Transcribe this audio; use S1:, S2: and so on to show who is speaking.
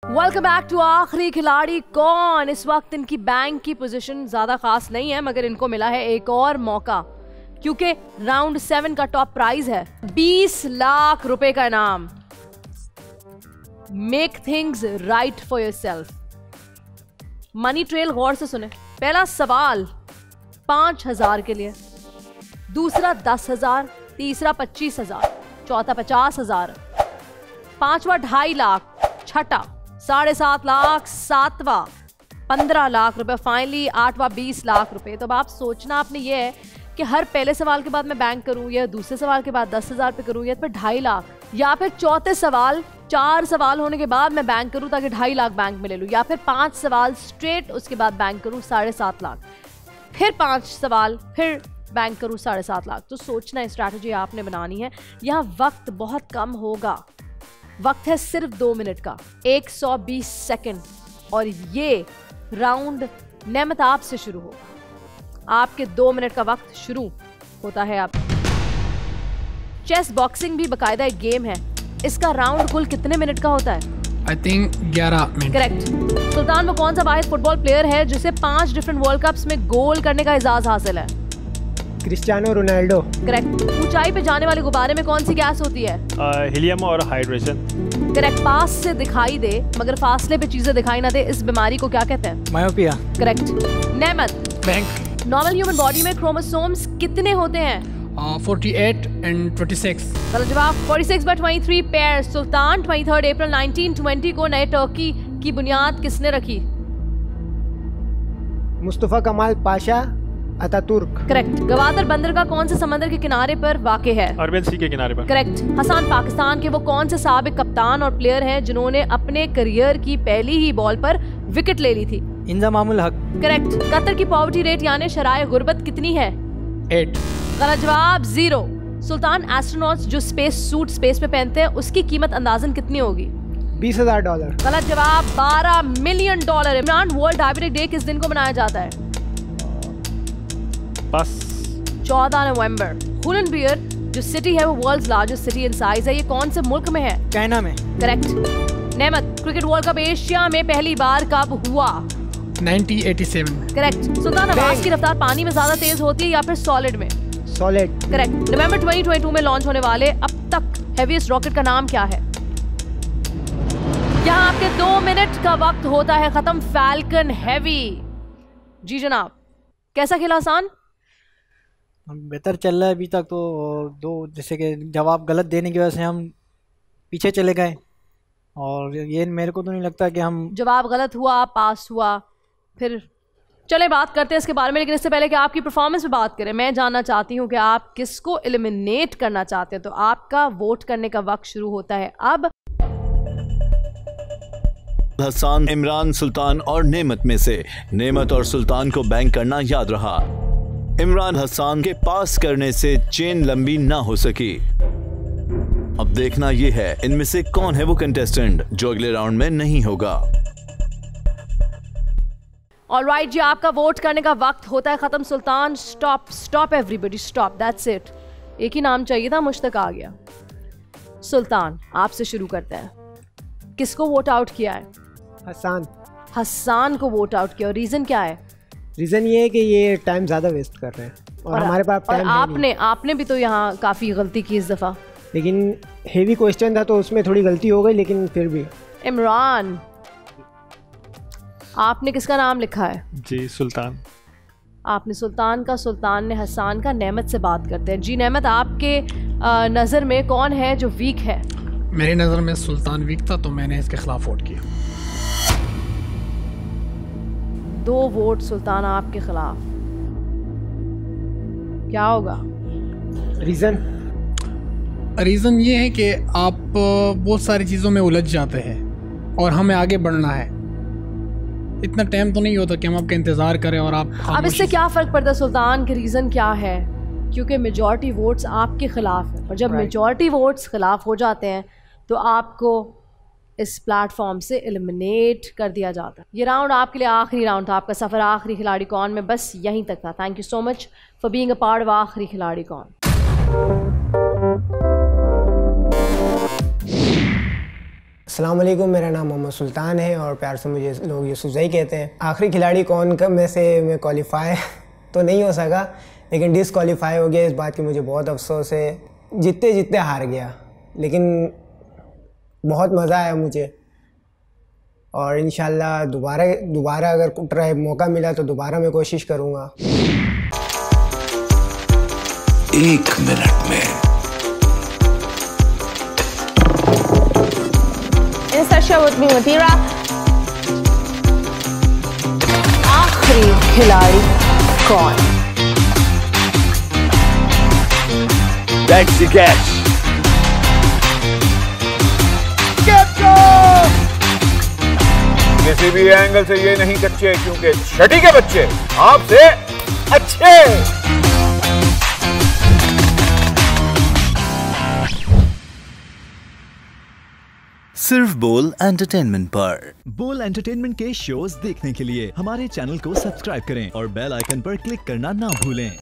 S1: Welcome back to आखिरी खिलाड़ी कौन। इस वक्त इनकी बैंक की पोजीशन ज्यादा खास नहीं है, मगर इनको मिला है एक और मौका, क्योंकि राउंड 7 का टॉप प्राइज है 20 लाख रुपए का इनाम। Make things right for yourself. Money trail गौर से सुने। पहला सवाल 5,000 के लिए, दूसरा 10,000, तीसरा 25,000, चौथा 50,000, पांचवा 2.5 लाख, छठा 7.5 लाख, सातवां 15 लाख रुपए, फाइनली 8वां 20 लाख रुपए। तो अब आप सोचना आपने ये है कि हर पहले सवाल के बाद मैं बैंक करूं, या दूसरे सवाल के बाद 10,000 पे करूं, या फिर 2.5 लाख, या फिर चौथे सवाल 4 सवाल होने के बाद मैं बैंक करूं ताकि 2.5 लाख बैंक में ले लूं, या फिर 5 सवाल स्ट्रेट उसके बाद बैंक करूं 7.5 लाख, फिर 5 सवाल फिर बैंक करूं 7.5 लाख। तो सोचना है, स्ट्रैटेजी आपने बनानी है। यहाँ वक्त बहुत कम होगा, वक्त है सिर्फ 2 मिनट का, 120 सेकंड, और ये राउंड नेमत आपसे शुरू होगा। आपके 2 मिनट का वक्त शुरू होता है। आप चेस बॉक्सिंग भी बकायदा एक गेम है। इसका राउंड कुल कितने मिनट का होता है?
S2: I think 11 minute.
S1: करेक्ट। सुल्तान वो कौन सा वाहिद फुटबॉल प्लेयर है जिसे 5 डिफरेंट वर्ल्ड कप्स में गोल करने का एजाज हासिल है?
S3: Cristiano Ronaldo.
S1: करेक्ट। ऊंचाई पे जाने वाले गुब्बारे में कौन सी गैस होती है?
S4: हीलियम और हाइड्रोजन।
S1: करेक्ट। पास से दिखाई दे मगर फासले पे चीजें दिखाई ना दे, इस बीमारी को क्या कहते हैं?
S2: मायोपिया।
S1: करेक्ट। नेमत,
S2: बैंक।
S1: नॉर्मल ह्यूमन बॉडी में क्रोमोसोम्स कितने होते हैं?
S2: 48 एंड 26।
S1: गलत जवाब। 46/23 पेयर। सुल्तान 23 अप्रैल 1920 को नए टर्की की बुनियाद किसने रखी?
S3: मुस्तफा कमाल पाशा अतातुर्क।
S1: करेक्ट। गवादर बंदर का कौन से समंदर के किनारे पर वाक़े है?
S4: अरबियन सी के किनारे पर।
S1: करेक्ट। हसन पाकिस्तान के वो कौन से साबिक कप्तान और प्लेयर हैं जिन्होंने अपने करियर की पहली ही बॉल पर विकेट ले ली थी?
S3: इंजमामुल हक।
S1: करेक्ट। कतर की पॉवर्टी रेट यानी शराय गुर्बत कितनी है?
S2: 8।
S1: गलत जवाब। 0। सुल्तान एस्ट्रोनॉट्स जो स्पेस सूट स्पेस में पहनते हैं उसकी कीमत अंदाजन कितनी होगी?
S3: $20,000।
S1: गलत जवाब। $12 million. Imran, world diabetic day किस दिन को मनाया जाता है?
S4: बस
S1: 14 नवंबर। हुलन बियर जो सिटी है वो world's largest city in size है, ये कौन से मुल्क में है?
S3: चाइना में।
S1: करेक्ट। नेमत, क्रिकेट वर्ल्ड कप एशिया में पहली बार कब हुआ?
S2: 1987।
S1: करेक्ट। सुल्तान आवाज की रफ्तार पानी में ज्यादा तेज होती है या फिर सॉलिड में?
S3: सॉलिड।
S1: करेक्ट। नवंबर 2022 में लॉन्च होने वाले अब तक हेवीएस्ट रॉकेट का नाम क्या है? यहाँ आपके 2 मिनट का वक्त होता है खत्म। Falcon heavy. जी जनाब, कैसा खेला हसन?
S5: बेहतर चल रहा है अभी तक तो। दो जैसे कि जवाब गलत देने की वजह से हम पीछे चले गए, और ये मेरे को तो नहीं लगता कि हम
S1: जवाब गलत हुआ, पास हुआ। फिर चले बात करते हैं इसके बारे में, लेकिन इससे पहले कि आपकी परफॉर्मेंस पे बात करें, मैं जानना चाहती हूँ कि आप किसको एलिमिनेट करना चाहते हैं। तो आपका वोट करने का वक्त शुरू होता है अब।
S6: हसन, इमरान, सुल्तान और नेमत में से नेमत और सुल्तान को बैंक करना याद रहा। इमरान हसन के पास करने से चेन लंबी ना हो सकी। अब देखना यह है इनमें से कौन है वो कंटेस्टेंट जो अगले राउंड में नहीं होगा।
S1: ऑलराइट जी, आपका वोट करने का वक्त होता है खत्म। Sultan, stop stop everybody stop, that's it. एक ही नाम चाहिए था, मुझ तक आ गया। सुल्तान, आपसे शुरू करते हैं। किसको वोट आउट किया है?
S3: हसन।
S1: हसन को वोट आउट किया, और रीजन क्या है?
S3: रीजन ये है कि ये टाइम ज्यादा वेस्ट कर रहे हैं और हमारे पास टाइम
S1: है। आपने भी तो यहाँ काफी गलती की इस दफा,
S3: लेकिन हेवी क्वेश्चन था तो उसमें थोड़ी गलती हो गई, लेकिन फिर भी।
S1: इमरान, आपने किसका नाम लिखा है?
S4: जी सुल्तान।
S1: आपने सुल्तान का, सुल्तान ने हसन का। नेमत से बात करते हैं। जी नेमत, आपके नज़र में कौन है जो वीक है?
S2: मेरी नज़र में सुल्तान वीक था, तो मैंने इसके खिलाफ वोट किया।
S1: 2 वोट सुल्तान आपके खिलाफ। क्या होगा
S2: रीज़न ये है कि आप बहुत सारी चीज़ों में उलझ जाते हैं और हमें आगे बढ़ना है। इतना टाइम तो नहीं होता कि हम आपका इंतज़ार करें और आप।
S1: अब इससे क्या फ़र्क पड़ता है सुल्तान के रीज़न क्या है? क्योंकि मेजॉरिटी वोट्स आपके खिलाफ है, और जब मेजॉरिटी वोट्स खिलाफ हो जाते हैं तो आपको इस प्लेटफॉर्म से एलिमिनेट कर दिया जाता है। ये राउंड आपके लिए आखिरी राउंड था। आपका सफ़र आखिरी खिलाड़ी कौन में बस यहीं तक था। Thank you so much for being a part of आखिरी खिलाड़ी कौन।
S3: अस्सलाम वालेकुम, मेरा नाम मोहम्मद सुल्तान है और प्यार से मुझे लोग यूसुफ़ज़ई कहते हैं। आखिरी खिलाड़ी कौन का में से मैं क्वालिफाई तो नहीं हो सका, लेकिन डिसक्वालीफाई हो गया। इस बात की मुझे बहुत अफसोस है। जीतते जीतते हार गया, लेकिन बहुत मज़ा आया मुझे। और इंशाल्लाह दोबारा अगर ट्राई मौका मिला तो दोबारा मैं कोशिश करूँगा।
S7: 1 मिनट में
S1: आखिरी खिलाड़ी कौन?
S7: That's the catch.
S8: किसी भी एंगल से ये नहीं कच्चे, क्योंकि छठी के बच्चे आपसे अच्छे।
S6: सिर्फ बोल एंटरटेनमेंट पर। बोल एंटरटेनमेंट के शोज देखने के लिए हमारे चैनल को सब्सक्राइब करें और बेल आइकन पर क्लिक करना ना भूलें।